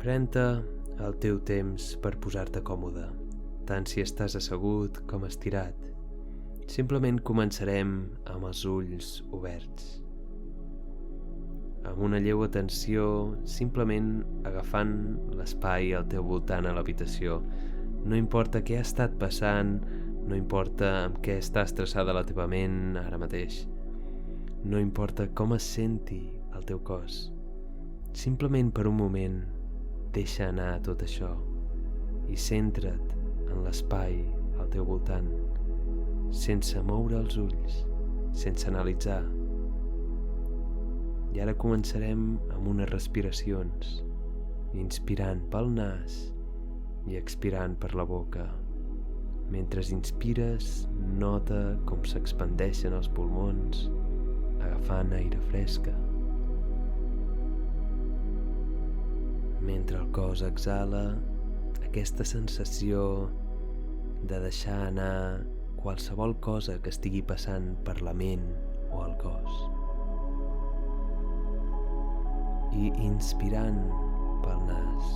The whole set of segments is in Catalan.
Pren-te el teu temps per posar-te còmode, tant si estàs assegut com estirat. Simplement començarem amb els ulls oberts. Amb una lleu atenció, simplement agafant l'espai al teu voltant a l'habitació. No importa què ha estat passant, no importa amb què està estressada la teva ment ara mateix. No importa com es senti el teu cos. Simplement per un moment deixa anar tot això i centra't en l'espai al teu voltant, sense moure els ulls, sense analitzar. I ara començarem amb unes respiracions, inspirant pel nas i expirant per la boca. Mentre inspires, nota com s'expandeixen els pulmons, agafant aire fresca. Mentre el cos exhala, aquesta sensació de deixar anar qualsevol cosa que estigui passant per la ment o el cos. I inspirant pel nas.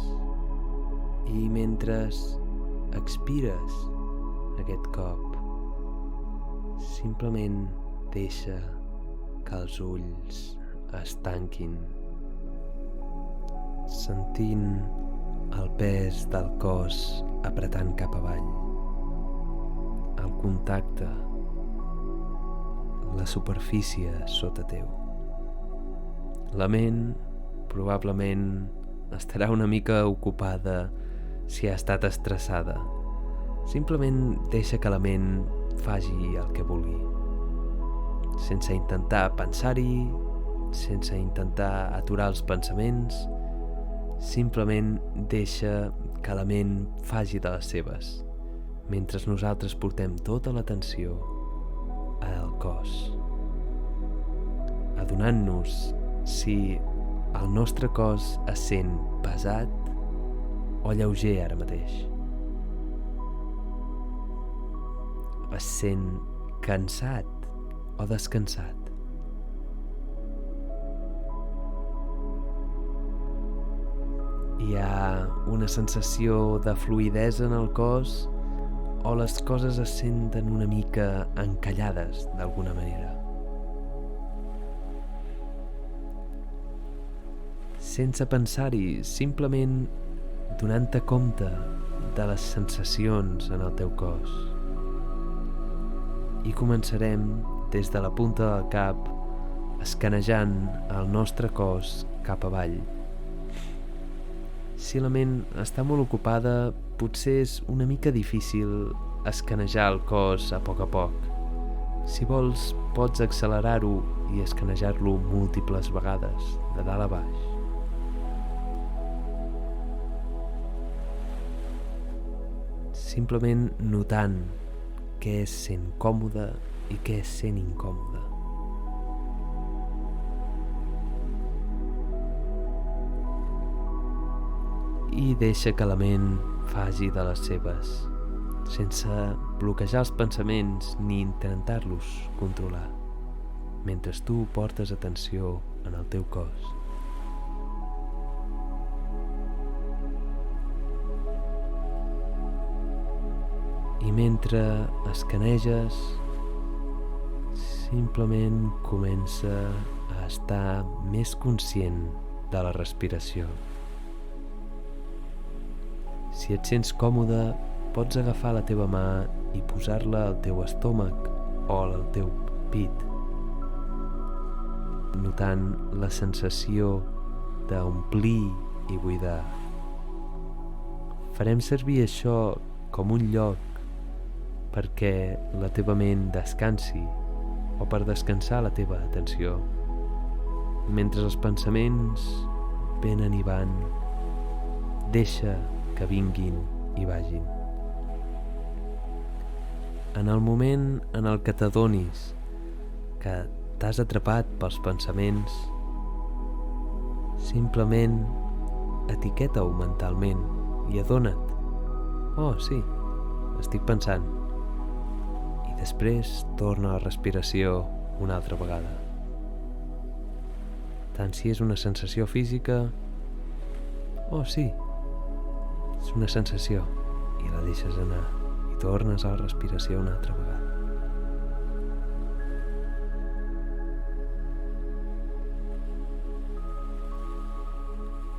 I mentre expires aquest cop, simplement deixa que els ulls es tanquin, sentint el pes del cos apretant cap avall, el contacte, la superfície sota teu. La ment probablement estarà una mica ocupada si ha estat estressada. Simplement deixa que la ment faci el que vulgui, sense intentar pensar-hi, sense intentar aturar els pensaments. Simplement deixa que la ment faci de les seves, mentre nosaltres portem tota l'atenció al cos, adonant-nos si el nostre cos es sent pesat o lleuger ara mateix. Es sent cansat o descansat. Hi ha una sensació de fluïdesa en el cos o les coses es senten una mica encallades d'alguna manera. Sense pensar-hi, simplement donant-te compte de les sensacions en el teu cos. I començarem des de la punta del cap, escanejant el nostre cos cap avall. Si la ment està molt ocupada, potser és una mica difícil escanejar el cos a poc. Si vols, pots accelerar-ho i escanejar-lo múltiples vegades, de dalt a baix. Simplement notant què és sent còmode i què és sent incòmode. I deixa que la ment faci de les seves, sense bloquejar els pensaments ni intentar-los controlar, mentre tu portes atenció en el teu cos. I mentre escaneges, simplement comença a estar més conscient de la respiració. Si et sents còmode, pots agafar la teva mà i posar-la al teu estómac o al teu pit, notant la sensació d'omplir i buidar. Farem servir això com un lloc perquè la teva ment descansi o per descansar la teva atenció. Mentre els pensaments venen i van, deixa que vinguin i vagin. En el moment en el que t'adonis que t'has atrapat pels pensaments, simplement etiqueta-ho mentalment i adona't. Oh, sí, estic pensant. I després torna a la respiració una altra vegada. Tant si és una sensació física Oh, sí, és una sensació, i la deixes anar, i tornes a la respiració una altra vegada.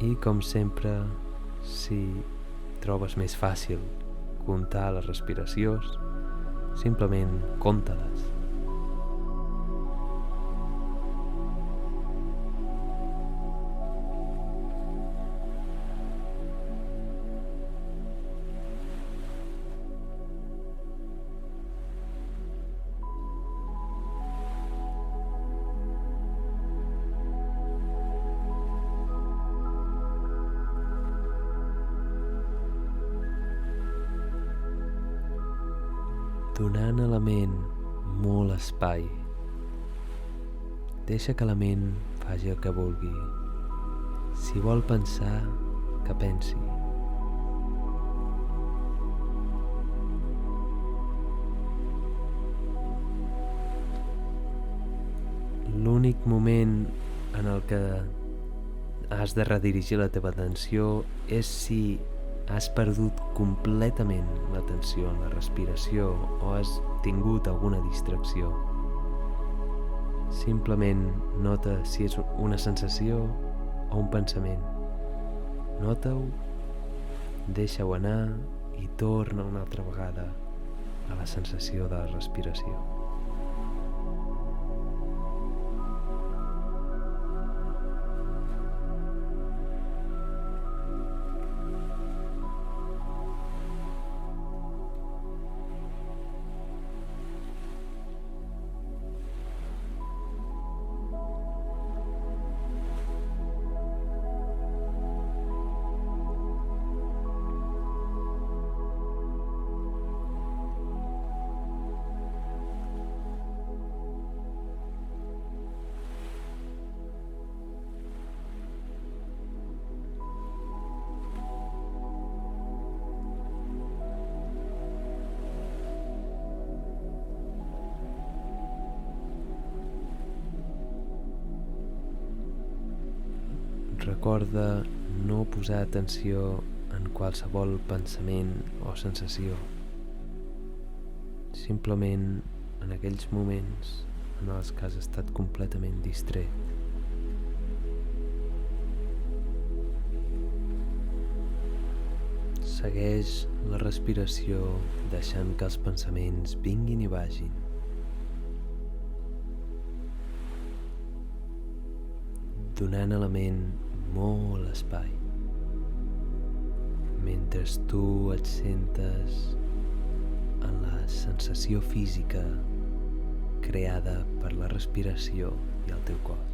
I com sempre, si trobes més fàcil comptar les respiracions, simplement compta-les. Donant a la ment molt espai. Deixa que la ment faci el que vulgui. Si vol pensar, que pensi. L'únic moment en el que has de redirigir la teva atenció és si has perdut completament l'atenció en la respiració o has tingut alguna distracció. Simplement nota si és una sensació o un pensament. Nota-ho, deixa-ho anar i torna una altra vegada a la sensació de la respiració. Recorda no posar atenció en qualsevol pensament o sensació. Simplement en aquells moments en els que has estat completament distret. Segueix la respiració deixant que els pensaments vinguin i vagin. Donant a la ment molt espai. Mentre tu et sentes en la sensació física creada per la respiració i el teu cos.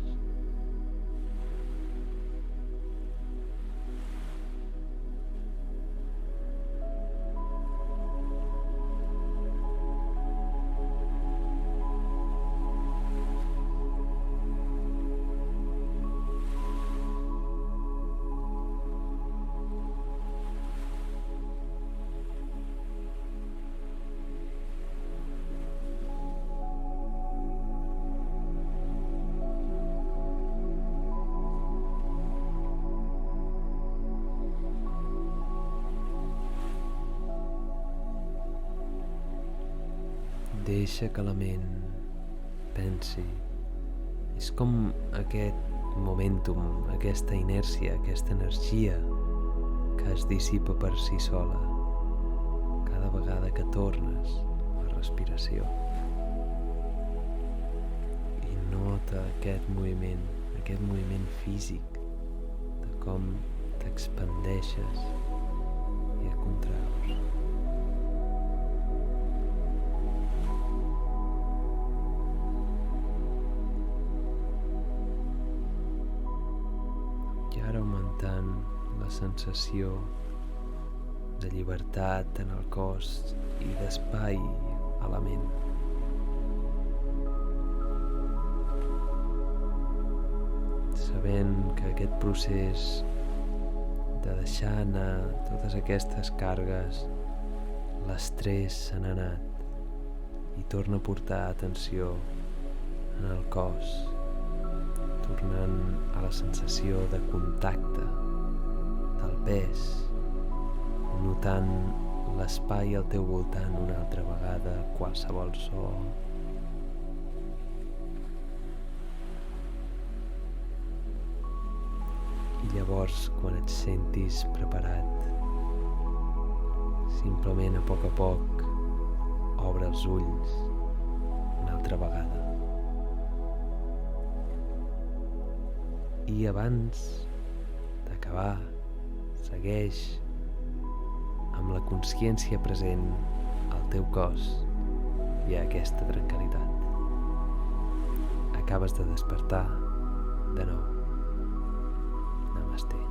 Deixa que la ment pensi. És com aquest momentum, aquesta inèrcia, aquesta energia que es dissipa per si sola cada vegada que tornes a la respiració. I nota aquest moviment físic de com t'expandeixes i et contraus. Augmentant la sensació de llibertat en el cos i d'espai a la ment. Sabent que aquest procés de deixar anar totes aquestes càrregues, l'estrès se n'ha anat i torna a portar atenció en el cos, tornant a la sensació de contacte, el pes, notant l'espai al teu voltant una altra vegada, qualsevol so. I llavors, quan et sentis preparat, simplement a poc obre els ulls una altra vegada. I abans d'acabar, segueix amb la consciència present al teu cos i a aquesta tranquil·litat. Acabes de despertar de nou. Namasté.